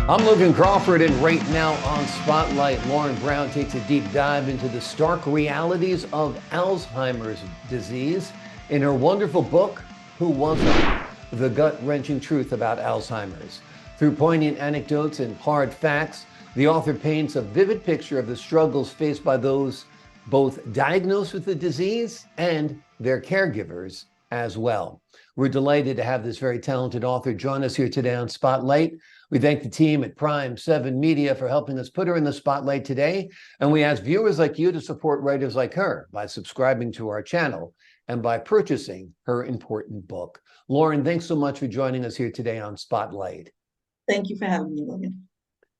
I'm Logan Crawford, and right now on Spotlight, Lauren Brown takes a deep dive into the stark realities of Alzheimer's disease in her wonderful book, Who Wasn't? The Gut-Wrenching Truth About Alzheimer's. Through poignant anecdotes and hard facts, the author paints a vivid picture of the struggles faced by those both diagnosed with the disease and their caregivers as well. We're delighted to have this very talented author join us here today on Spotlight. We thank the team at Prime 7 Media for helping us put her in the spotlight today. And we ask viewers like you to support writers like her by subscribing to our channel and by purchasing her important book. Lauren, thanks so much for joining us here today on Spotlight. Thank you for having me, Logan.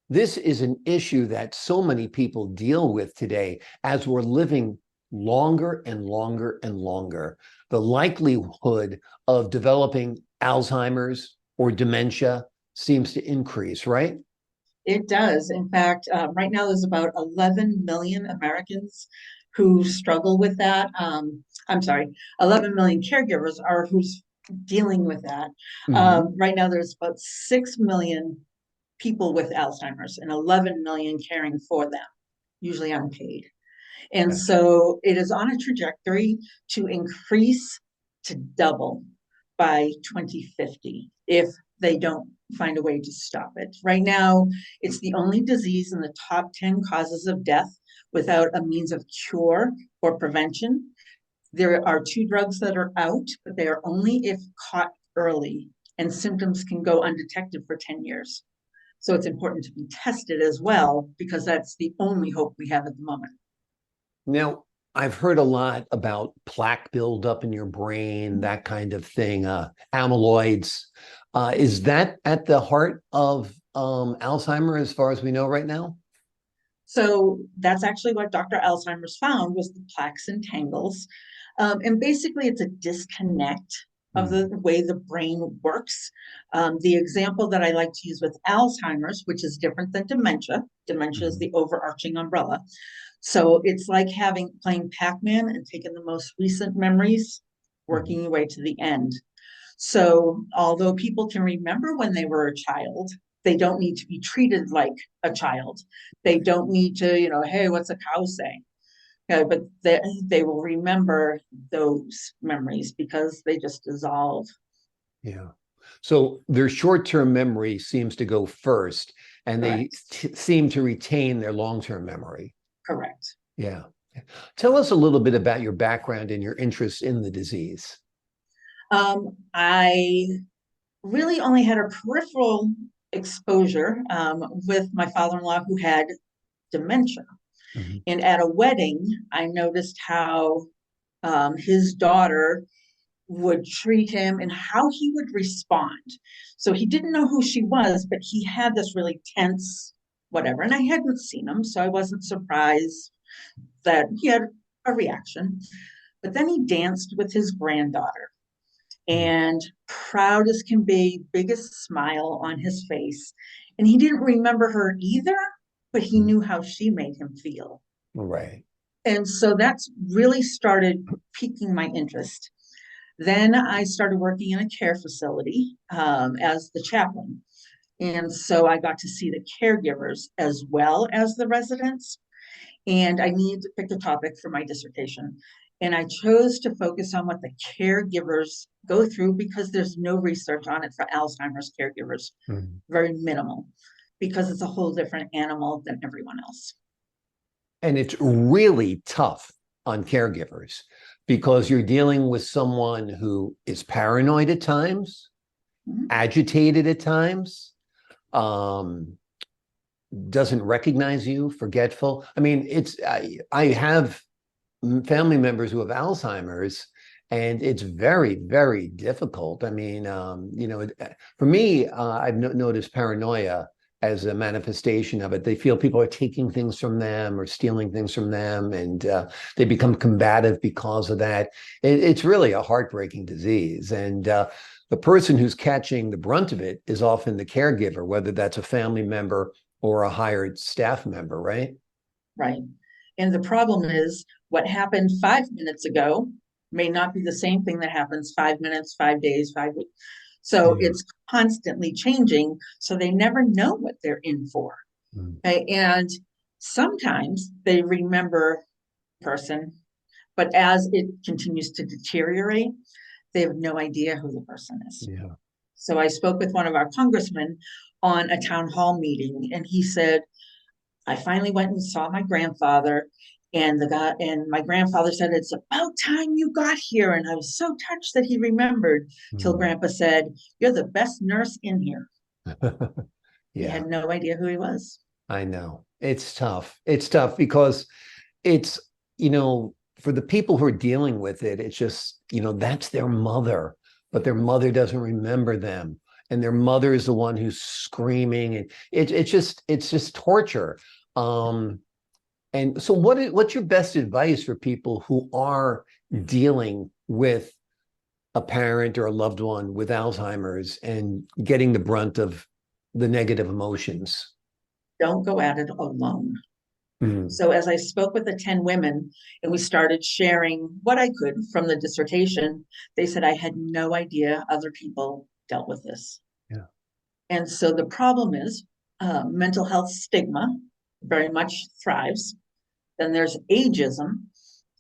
This is an issue that so many people deal with today as we're living longer and longer and longer. The likelihood of developing Alzheimer's or dementia seems to increase, right? It does. In fact, right now there's about 11 million Americans who struggle with that. 11 million caregivers are who's dealing with that. Right now there's about 6 million people with Alzheimer's and 11 million caring for them, usually unpaid. And so it is on a trajectory to increase to double by 2050 if they don't find a way to stop it. Right now, it's the only disease in the top 10 causes of death without a means of cure or prevention. There are 2 drugs that are out, but they are only if caught early, and symptoms can go undetected for 10 years. So it's important to be tested as well, because that's the only hope we have at the moment. Now, I've heard a lot about plaque buildup in your brain, that kind of thing, amyloids. Is that at the heart of Alzheimer as far as we know right now? So that's actually what Dr. Alzheimer's found was the plaques and tangles. And basically it's a disconnect of the way the brain works. The example that I like to use with Alzheimer's, which is different than dementia. Dementia is the overarching umbrella. So it's like playing Pac-Man and taking the most recent memories, working your way to the end. So although people can remember when they were a child, they don't need to be treated like a child. They don't need to, hey, what's a cow saying? But they will remember those memories because they just dissolve. Yeah. So their short-term memory seems to go first, and Correct. they seem to retain their long-term memory. Correct. Yeah. Tell us a little bit about your background and your interest in the disease. I really only had a peripheral exposure with my father-in-law who had dementia. And at a wedding, I noticed how his daughter would treat him and how he would respond. So he didn't know who she was, but he had this really tense whatever. And I hadn't seen him, so I wasn't surprised that he had a reaction. But then he danced with his granddaughter, and proud as can be, biggest smile on his face. And he didn't remember her either, but he knew how she made him feel. Right. And so that's really started piquing my interest. Then I started working in a care facility as the chaplain. And so I got to see the caregivers as well as the residents. And I needed to pick a topic for my dissertation. And I chose to focus on what the caregivers go through because there's no research on it for Alzheimer's caregivers, very minimal, because it's a whole different animal than everyone else. And it's really tough on caregivers because you're dealing with someone who is paranoid at times, agitated at times, doesn't recognize you, forgetful. I mean, I have family members who have Alzheimer's, and it's very, very difficult. I mean, for me, I've noticed paranoia as a manifestation of it. They feel people are taking things from them or stealing things from them, and they become combative because of that. It's really a heartbreaking disease. And the person who's catching the brunt of it is often the caregiver, whether that's a family member or a hired staff member, right? Right. And the problem is what happened 5 minutes ago may not be the same thing that happens 5 minutes, 5 days, 5 weeks. So Yeah. it's constantly changing. So they never know what they're in for. Mm. Okay? And sometimes they remember the person, but as it continues to deteriorate, they have no idea who the person is. Yeah. So I spoke with one of our congressmen on a town hall meeting, and he said, I finally went and saw my grandfather, and my grandfather said, it's about time you got here. And I was so touched that he remembered, till Mm. Grandpa said, you're the best nurse in here. He Yeah, had no idea who he was. I know. It's tough. It's tough because it's, for the people who are dealing with it, it's just, that's their mother, but their mother doesn't remember them. And their mother is the one who's screaming. And it's just torture. Um, and so what's your best advice for people who are dealing with a parent or a loved one with Alzheimer's and getting the brunt of the negative emotions? Don't go at it alone. Mm. So as I spoke with the 10 women and we started sharing what I could from the dissertation, they said, I had no idea other people dealt with this. Yeah. And so the problem is mental health stigma very much thrives. Then there's ageism.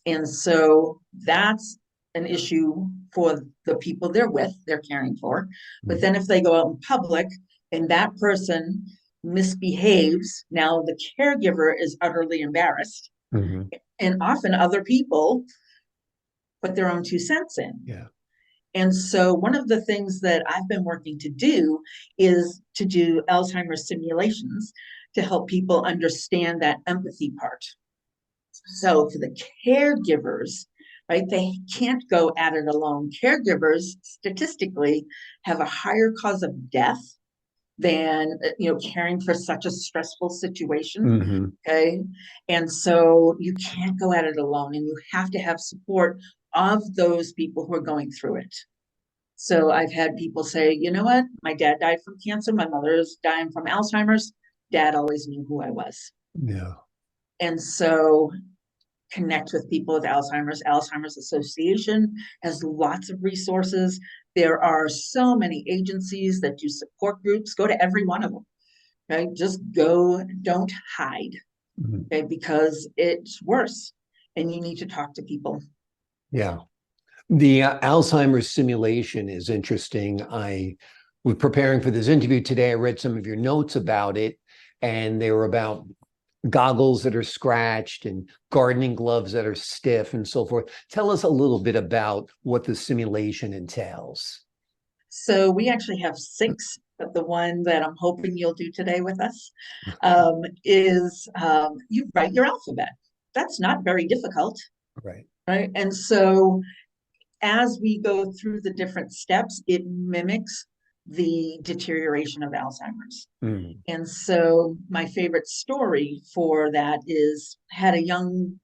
And so that's an issue for the people they're with, they're caring for. But then if they go out in public and that person misbehaves, now the caregiver is utterly embarrassed. Mm-hmm. And often other people put their own 2 cents in. Yeah. And so one of the things that I've been working to do is to do Alzheimer's simulations to help people understand that empathy part. So for the caregivers, right, they can't go at it alone. Caregivers statistically have a higher cause of death than caring for such a stressful situation. Mm-hmm. Okay. And so you can't go at it alone, and you have to have support of those people who are going through it. So I've had people say, you know what, my dad died from cancer, my mother is dying from Alzheimer's. Dad always knew who I was. Yeah. And so connect with people with Alzheimer's. Alzheimer's Association has lots of resources. There are so many agencies that do support groups. Go to every one of them. Okay, just go. Don't hide. Mm-hmm. Okay, because it's worse, and you need to talk to people. Yeah. The Alzheimer's simulation is interesting. I was preparing for this interview today. I read some of your notes about it, and they were about goggles that are scratched and gardening gloves that are stiff and so forth. Tell us a little bit about what the simulation entails. So we actually have 6, but the one that I'm hoping you'll do today with us is you write your alphabet. That's not very difficult. Right. Right. And so as we go through the different steps, it mimics the deterioration of Alzheimer's. Mm. And so my favorite story for that is had a young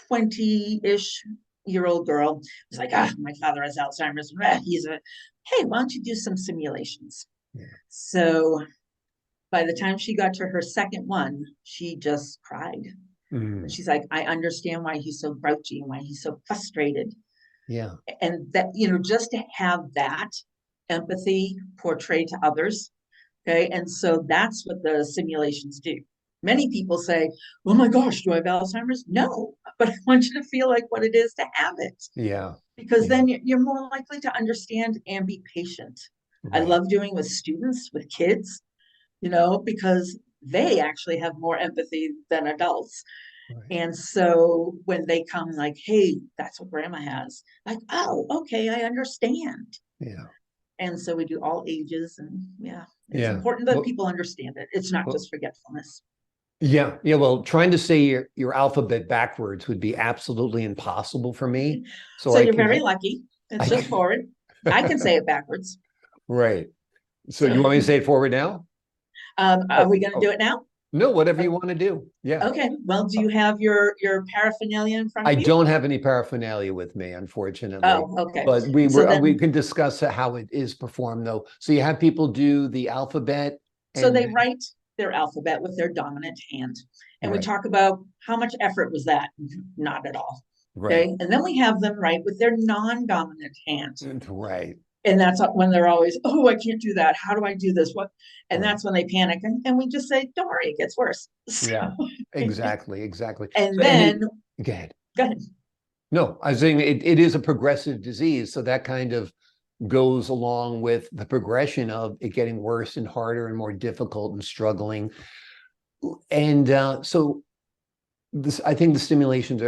20-ish year old girl was like, my father has Alzheimer's. Hey, why don't you do some simulations? Yeah. So by the time she got to her second one, she just cried. Mm. She's like, I understand why he's so grouchy and why he's so frustrated. Yeah. And that, just to have that empathy portrayed to others. Okay. And so that's what the simulations do. Many people say, oh my gosh, do I have Alzheimer's? No, but I want you to feel like what it is to have it. Yeah. Because Yeah. then you're more likely to understand and be patient. I Right. love doing with students, with kids, because they actually have more empathy than adults. Right. And so when they come like, hey, that's what grandma has, like, oh, okay, I understand. Yeah. And so we do all ages, and it's Yeah. important that Well, people understand it. It's not well, just forgetfulness. yeah. Yeah. Well, trying to say your alphabet backwards would be absolutely impossible for me. So So I you're can, very lucky. It's I just can, forward. I can say it backwards. right. So So you want me to say it forward now? are we going to do it now? No, whatever you want to do. Yeah. Okay. Well, do you have your paraphernalia in front I of you? don't have any paraphernalia with me, unfortunately. Oh, okay. But So we then, can discuss how it is performed, though. So you have people do the alphabet, so they and write their alphabet with their dominant hand. And we right, talk about how much effort was that? Not at all. right, Okay. And then we have them write with their non-dominant hand. right. And that's when they're always, oh, I can't do that. How do I do this? What? And Right. that's when they panic. And we just say, don't worry, it gets worse. Yeah, So, exactly, exactly. and So, and then, it, go ahead. go ahead. No, I was saying it is a progressive disease. So that kind of goes along with the progression of it getting worse and harder and more difficult and struggling. And so this, I think the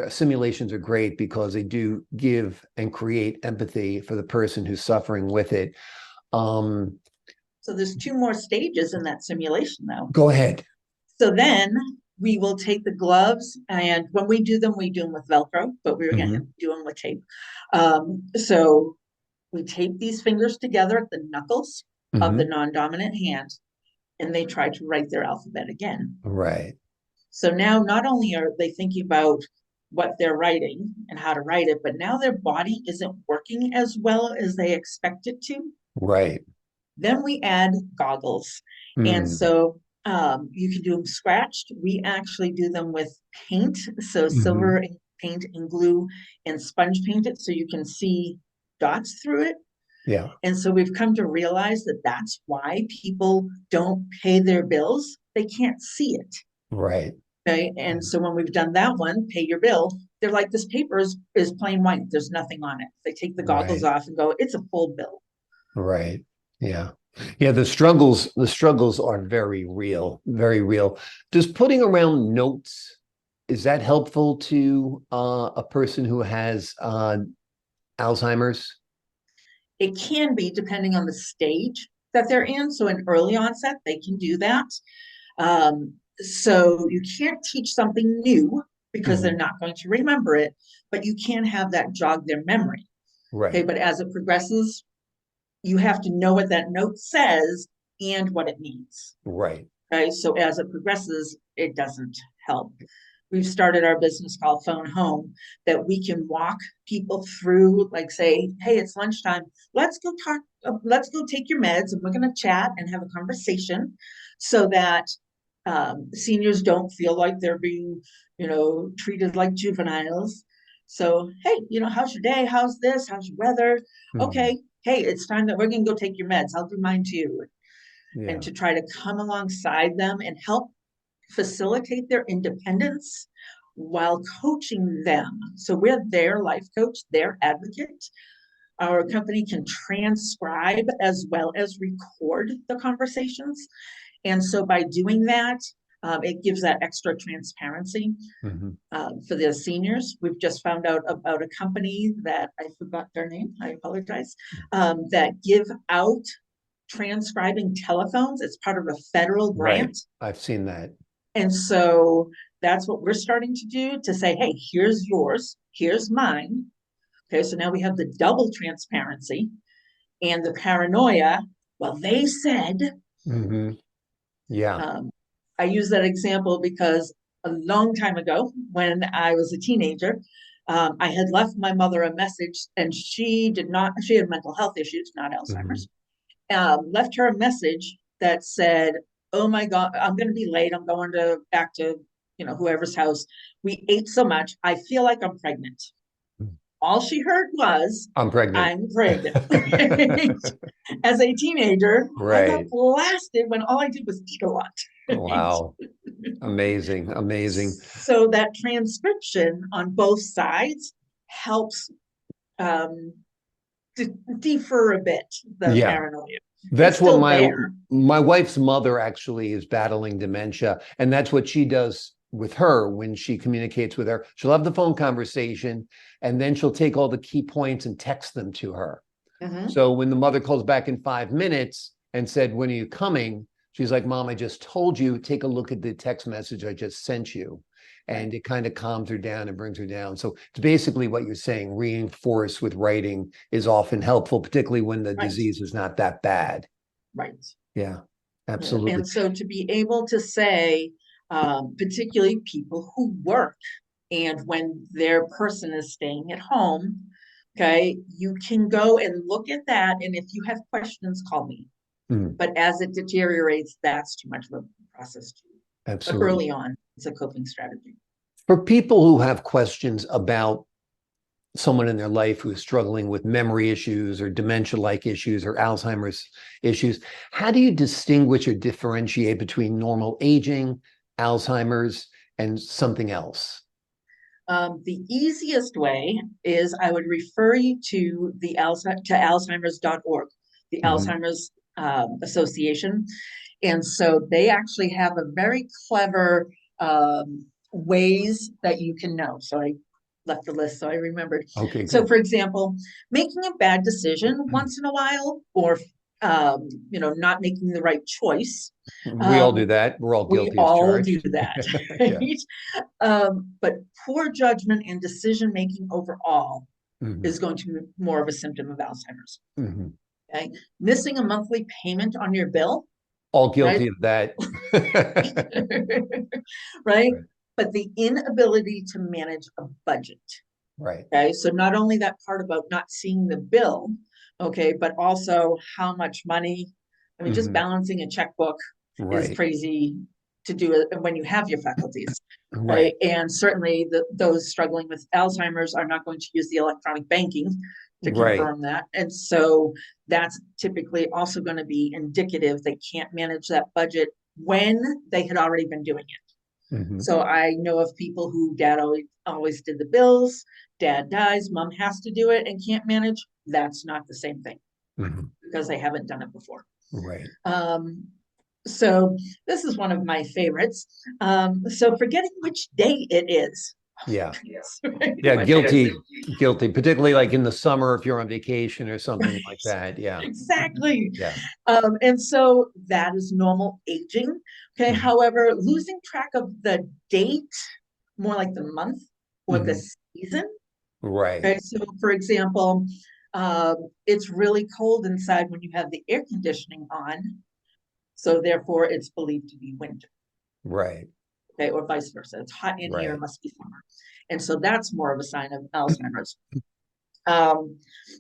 simulations are great because they do give and create empathy for the person who's suffering with it. Um, So there's two more stages in that simulation, though. Go ahead. So then we will take the gloves, and when we do them with Velcro, but we're going to Mhm, do them with tape. So we tape these fingers together at the knuckles of the mhm. non-dominant hand, and they try to write their alphabet again. Right, So now not only are they thinking about what they're writing and how to write it, but now their body isn't working as well as they expect it to. right. Then we add goggles. And Mm, so you can do them scratched. We actually do them with paint. So mhm. silver paint and glue and sponge paint it so you can see dots through it. Yeah, And so we've come to realize that that's why people don't pay their bills. They can't see it. right. Okay. And so when we've done that one, pay your bill, they're like, this paper is plain white. There's nothing on it. They take the goggles Right, off and go, it's a full bill. right. Yeah. Yeah, the struggles are very real, very real. Does putting around notes, is that helpful to a person who has Alzheimer's? It can be depending on the stage that they're in. So in early onset, they can do that. So you can't teach something new because they're Mhm. not going to remember it, but you can have that jog their memory. Okay, Right, but as it progresses, you have to know what that note says and what it means. right. Okay, so as it progresses, it doesn't help. We've started our business called Phone Home that we can walk people through, like say, hey, it's lunchtime. Let's go talk, let's go take your meds and we're going to chat and have a conversation so that seniors don't feel like they're being, treated like juveniles. So, hey, how's your day? How's this? How's your weather? Mhm. Okay, hey, it's time that we're going to go take your meds. I'll do mine too. And Yeah, to try to come alongside them and help facilitate their independence while coaching them. So we're their life coach, their advocate. Our company can transcribe as well as record the conversations. And so by doing that, it gives that extra transparency mhm. for the seniors. We've just found out about a company that I forgot their name, I apologize, that give out transcribing telephones. It's part of a federal Right. grant. I've seen that. And so that's what we're starting to do to say, hey, here's yours, here's mine. Okay, so now we have the double transparency and the paranoia. Well, they said, Hmm. Yeah. um, I use that example because a long time ago, when I was a teenager, I had left my mother a message and she did not, she had mental health issues, not Hmm. Alzheimer's. Left her a message that said, "Oh my God, I'm going to be late. I'm going to back to whoever's house. We ate so much. I feel like I'm pregnant." All she heard was, I'm pregnant. "I'm pregnant." As a teenager, I got Right. blasted when all I did was eat a lot. Wow. Amazing. Amazing. So that transcription on both sides helps um, defer a bit the Yeah. paranoia. It's That's what still my there. my wife's mother actually is battling dementia, and that's what she does with her when she communicates with her. She'll have the phone conversation, and then she'll take all the key points and text them to her. Mhm. So when the mother calls back in 5 minutes and said, "When are you coming?" She's like, "Mom, I just told you, take a look at the text message I just sent you." Right. And it kind of calms her down and brings her down. So it's basically what you're saying, reinforce with writing is often helpful, particularly when the Right. disease is not that bad. Right. Yeah, Yeah. absolutely. And so to be able to say, particularly people who work and when their person is staying at home, okay, you can go and look at that. And if you have questions, call me. Mm, But as it deteriorates, that's too much of a process too. But absolutely. early on, it's a coping strategy. For people who have questions about someone in their life who's struggling with memory issues or dementia-like issues or Alzheimer's issues, how do you distinguish or differentiate between normal aging, Alzheimer's, and something else? The easiest way is I would refer you to the Alzheimer's.org, the Mhm. Alzheimer's Association. And so they actually have a very clever ways that you can know. So I left the list, so I remembered. Okay, So good. for example, making a bad decision once in a while, or not making the right choice. We all do Um, that. We're all we guilty as all do charged. that, Yeah. right? But poor judgment and decision making overall Hmm. is going to be more of a symptom of Alzheimer's. Hmm. Okay, missing a monthly payment on your bill, All right? guilty of that. Right? Right. But the inability to manage a budget. Right. Okay, so not only that part about not seeing the bill, okay, but also how much money. I mean, just Hmm. balancing a checkbook is Right. crazy to do it when you have your faculties, Right. right? And certainly those struggling with Alzheimer's are not going to use the electronic banking to Right. confirm that. And so that's typically also going to be indicative they can't manage that budget when they had already been doing it. Hmm. So I know of people who dad always did the bills, dad dies, mom has to do it and can't manage. That's not the same thing Hmm. because they haven't done it before. Right. Um, so this is one of my favorites. So forgetting which day it is. Yeah. Yes. Yeah. My favorite. Guilty, particularly like in the summer if you're on vacation or something Right. like that. Yeah. Exactly. Yeah. And so that is normal aging. Okay. Hmm. However, losing track of the date, more like the month or the Hmm. season. Right. Okay. So, for example, it's really cold inside when you have the air conditioning on. So, therefore, it's believed to be winter. Right. Okay. Or vice versa. It's hot in here, it Right. must be summer. And so that's more of a sign of Alzheimer's. Um,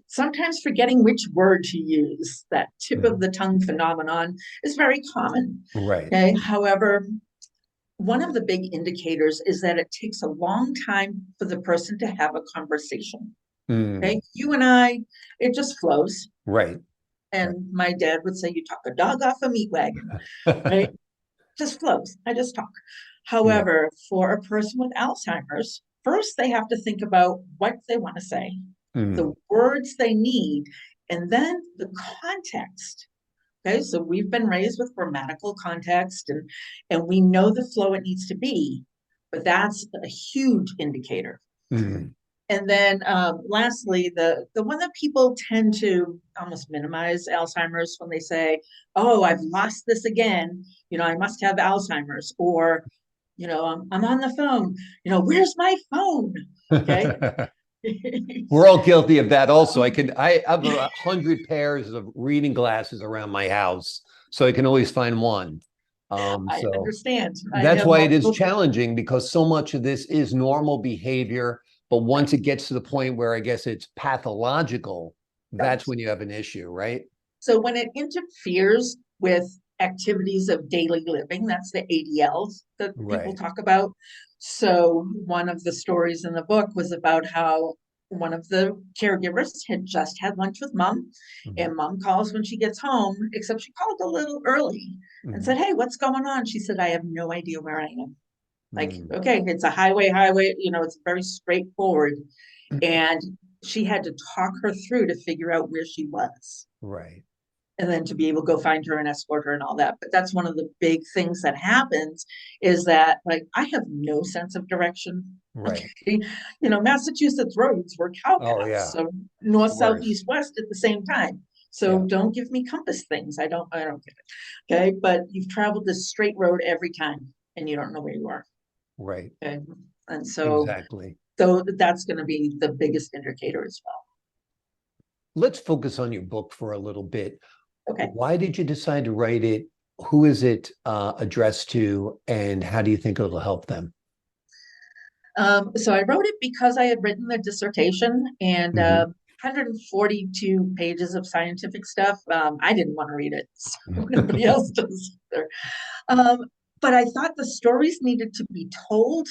Sometimes forgetting which word to use, that tip of Mhm. the tongue phenomenon, is very common. Right. Okay. However, one of the big indicators is that it takes a long time for the person to have a conversation. Mm. Okay. You and I, it just flows. Right. Right. And my dad would say, you talk a dog off a meat wagon, right? Just flows. I just talk. Yeah. However, for a person with Alzheimer's, first they have to think about what they want to say, the Mm. words they need, and then the context. Okay, so we've been raised with grammatical context and we know the flow it needs to be, but that's a huge indicator. Mm. And then lastly, the one that people tend to almost minimize Alzheimer's when they say, "Oh, I've lost this again. I must have Alzheimer's," or I'm on the phone. Where's my phone? Okay. We're all guilty of that also. I have 100 pairs of reading glasses around my house, so I can always find one. I So understand. I that's have why it is multiple. challenging because so much of this is normal behavior. But once it gets to the point where I guess it's pathological, that's Right. when you have an issue, right? So when it interferes with activities of daily living, that's the ADLs that people Right. talk about. So one of the stories in the book was about how one of the caregivers had just had lunch with mom, Mhm. and mom calls when she gets home, except she called a little early and Mhm. said, "Hey, what's going on?" She said, "I have no idea where I am." Like, Mm. okay, it's a highway, it's very straightforward. And she had to talk her through to figure out where she was Right. and then to be able to go find her and escort her and all that. But that's one of the big things that happens is that, like, I have no sense of direction. Right. Okay. Massachusetts roads were cow Oh paths, yeah. so north, south, Worse. east, west at the same time. So Yeah. don't give me compass things. I don't get it. Okay. But you've traveled this straight road every time and you don't know where you are. Right. Okay. And Exactly. so that's going to be the biggest indicator as well. Let's focus on your book for a little bit. Okay. Why did you decide to write it? Who is it addressed to, and how do you think it'll help them? So I wrote it because I had written the dissertation and Mhm. 142 pages of scientific stuff. I didn't want to read it, so nobody else does either. Um, but I thought the stories needed to be told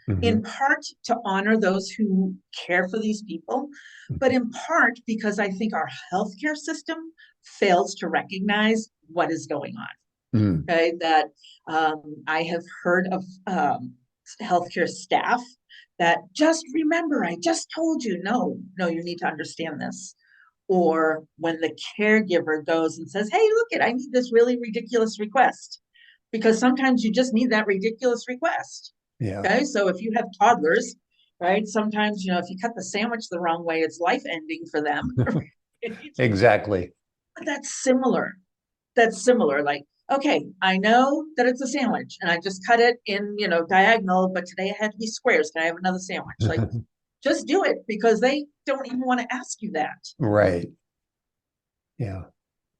Hmm. in part to honor those who care for these people, but in part because I think our healthcare system fails to recognize what is going on. Mm. Okay, that I have heard of healthcare staff that just remember, I just told you, no, no, you need to understand this. Or when the caregiver goes and says, hey, look it, I need this really ridiculous request. Because sometimes you just need that ridiculous request. Yeah, Okay, so if you have toddlers, right, sometimes, if you cut the sandwich the wrong way, it's life ending for them. Right? exactly. But that's similar. That's similar. Like, okay, I know that it's a sandwich and I just cut it in, diagonal, but today it had to be squares. Can I have another sandwich? Like, just do it because they don't even want to ask you that. Right. Yeah.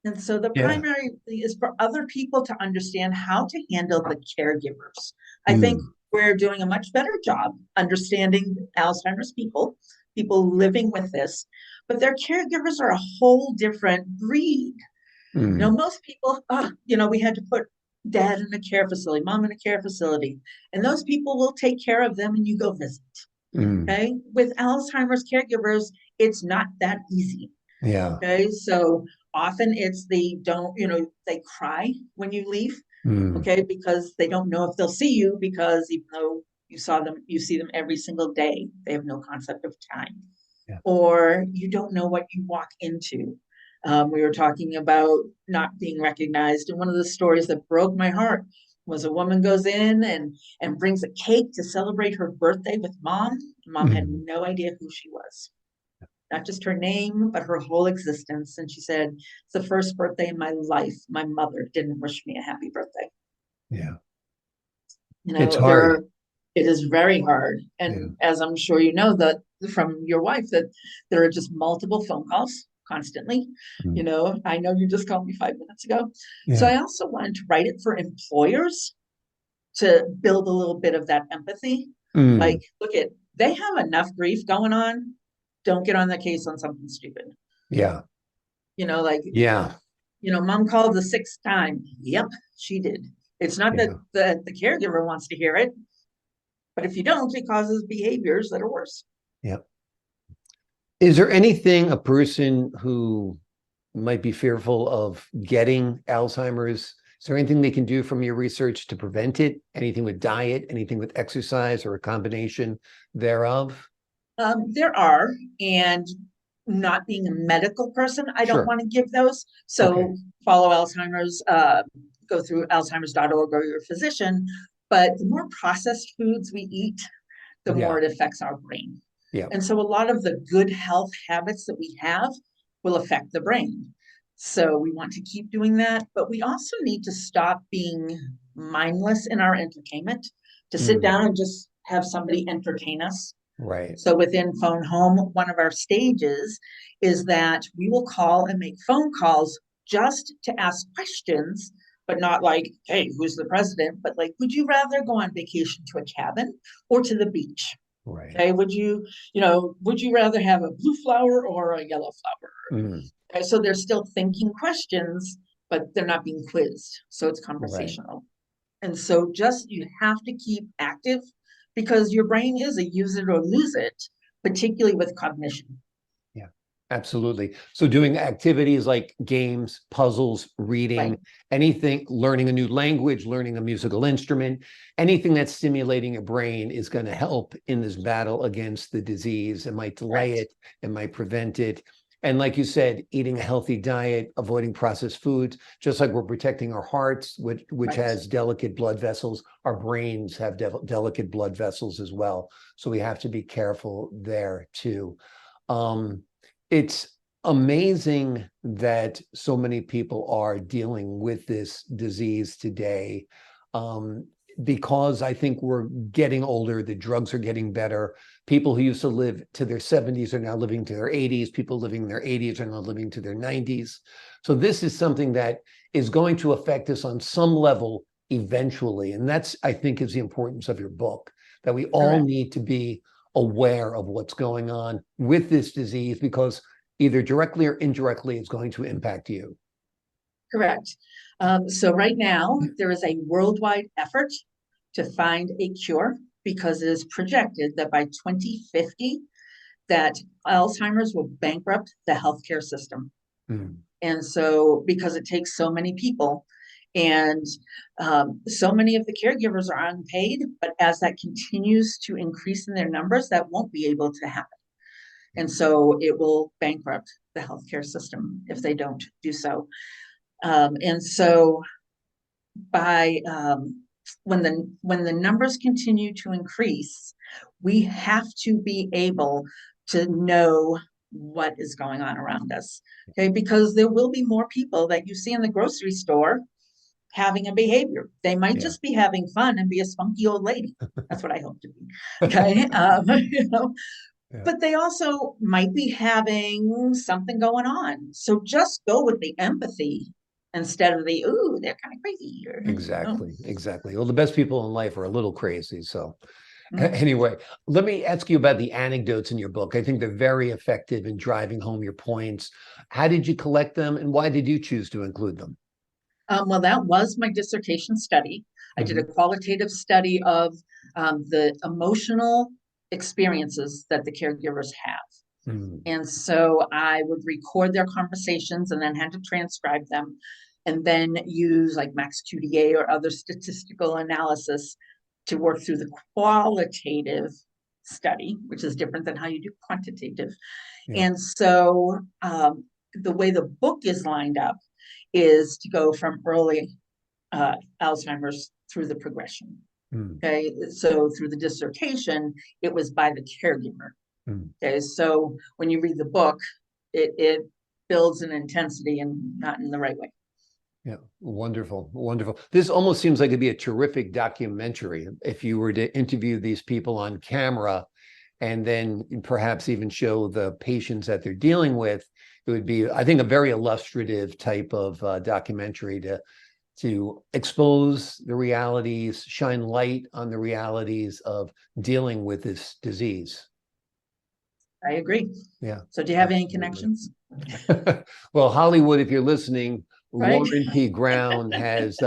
And so the Yeah. primary thing is for other people to understand how to handle the caregivers. I think Mm. we're doing a much better job understanding Alzheimer's people living with this, but their caregivers are a whole different breed. Mm. Most people, we had to put dad in a care facility, mom in a care facility, and those people will take care of them and you go visit. Mm. Okay. With Alzheimer's caregivers, it's not that easy. Yeah. Okay. So often it's they cry when you leave. Mm. Okay. Because they don't know if they'll see you because even though you see them every single day, they have no concept of time Yeah. or you don't know what you walk into. We were talking about not being recognized. And one of the stories that broke my heart was a woman goes in and brings a cake to celebrate her birthday with mom. Mom had Mm. no idea who she was, not just her name, but her whole existence. And she said, it's the first birthday in my life. My mother didn't wish me a happy birthday. Yeah. You It's know, there hard. are, it is very hard. Yeah. And as I'm sure you know that from your wife, that there are just multiple phone calls constantly. Mm. I know you just called me 5 minutes ago. So Yeah. I also wanted to write it for employers to build a little bit of that empathy. Mm. Like, look at, they have enough grief going on. Don't get on the case on something stupid. Yeah. Like, Yeah. mom called the sixth time. Yep, she did. It's not that Yeah. the caregiver wants to hear it, but if you don't, it causes behaviors that are worse. Yeah. Is there anything a person who might be fearful of getting Alzheimer's, is there anything they can do from your research to prevent it? Anything with diet, anything with exercise, or a combination thereof? There are, and not being a medical person, I don't Sure. want to give those. Okay. So follow Alzheimer's, go through alzheimers.org or your physician. But the more processed foods we eat, the more Yeah. it affects our brain. Yeah. And so a lot of the good health habits that we have will affect the brain. So we want to keep doing that, but we also need to stop being mindless in our entertainment, to sit Mm. down and just have somebody entertain us. Right. So within Phone Home, one of our stages is that we will call and make phone calls just to ask questions, but not like, hey, who's the president? But like, would you rather go on vacation to a cabin or to the beach? Right. Okay, would you rather have a blue flower or a yellow flower? Mm. Okay, so they're still thinking questions, but they're not being quizzed. So it's Right. conversational. And so just you have to keep active because your brain is a use it or lose it, particularly with cognition. Yeah, absolutely. So doing activities like games, puzzles, reading, Right. anything, learning a new language, learning a musical instrument, anything that's stimulating your brain is going to help in this battle against the disease. It might delay Correct. it, it might prevent it. And like you said, eating a healthy diet, avoiding processed foods, just like we're protecting our hearts, which Right. has delicate blood vessels, our brains have delicate blood vessels as well. So we have to be careful there too. Um, it's amazing that so many people are dealing with this disease today, because I think we're getting older, the drugs are getting better. People who used to live to their 70s are now living to their 80s. People living in their 80s are now living to their 90s. So this is something that is going to affect us on some level eventually. And that's, I think, is the importance of your book, that we all Correct. need to be aware of what's going on with this disease, because either directly or indirectly it's going to impact you. Correct. So right now there is a worldwide effort to find a cure because it is projected that by 2050, that Alzheimer's will bankrupt the healthcare system. Mm. And so, because it takes so many people, and so many of the caregivers are unpaid, but as that continues to increase in their numbers, that won't be able to happen. And so it will bankrupt the healthcare system if they don't do so. And so by when the numbers continue to increase, we have to be able to know what is going on around us. Okay, because there will be more people that you see in the grocery store having a behavior. They might just be having fun and be a spunky old lady. That's what I hope to be. Okay, but they also might be having something going on. So just go with the empathy instead of the, ooh, they're kind of crazy. Or, Exactly. Well, the best people in life are a little crazy. So anyway, let me ask you about the anecdotes in your book. I think they're very effective in driving home your points. How did you collect them, and why did you choose to include them? Well, that was my dissertation study. I did a qualitative study of the emotional experiences that the caregivers have. And so I would record their conversations and then had to transcribe them, and then use like Max QDA or other statistical analysis to work through the qualitative study, which is different than how you do quantitative. And so the way the book is lined up is to go from early Alzheimer's through the progression. Okay, so through the dissertation, it was by the caregiver. Okay, so when you read the book, it builds an intensity and not in the right way. Yeah, wonderful. This almost seems like it'd be a terrific documentary if you were to interview these people on camera and then perhaps even show the patients that they're dealing with. It would be, I think, a very illustrative type of documentary to expose the realities, shine light on the realities of dealing with this disease. I agree. Yeah. So do you have any connections? Well, Hollywood, if you're listening, Right? Lauren P. Brown has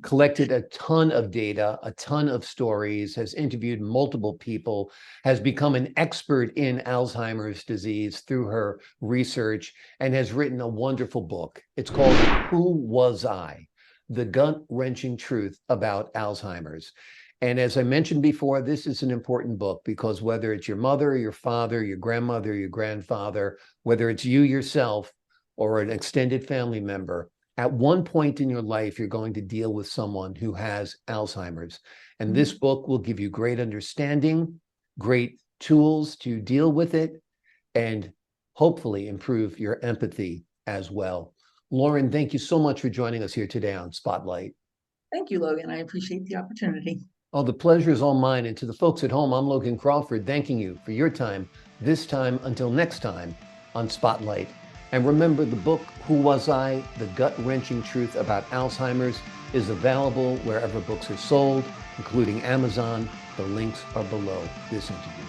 collected a ton of data, a ton of stories, has interviewed multiple people, has become an expert in Alzheimer's disease through her research, and has written a wonderful book. It's called Who Was I? The Gut-Wrenching Truth About Alzheimer's. And as I mentioned before, this is an important book because whether it's your mother, your father, your grandmother, your grandfather, whether it's you yourself or an extended family member, at one point in your life, you're going to deal with someone who has Alzheimer's. And this book will give you great understanding, great tools to deal with it, and hopefully improve your empathy as well. Lauren, thank you so much for joining us here today on Spotlight. Thank you, Logan. I appreciate the opportunity. Oh, the pleasure is all mine. And to the folks at home, I'm Logan Crawford, thanking you for your time, this time until next time on Spotlight. And remember, the book, Who Was I? The Gut-Wrenching Truth About Alzheimer's, is available wherever books are sold, including Amazon. The links are below this interview.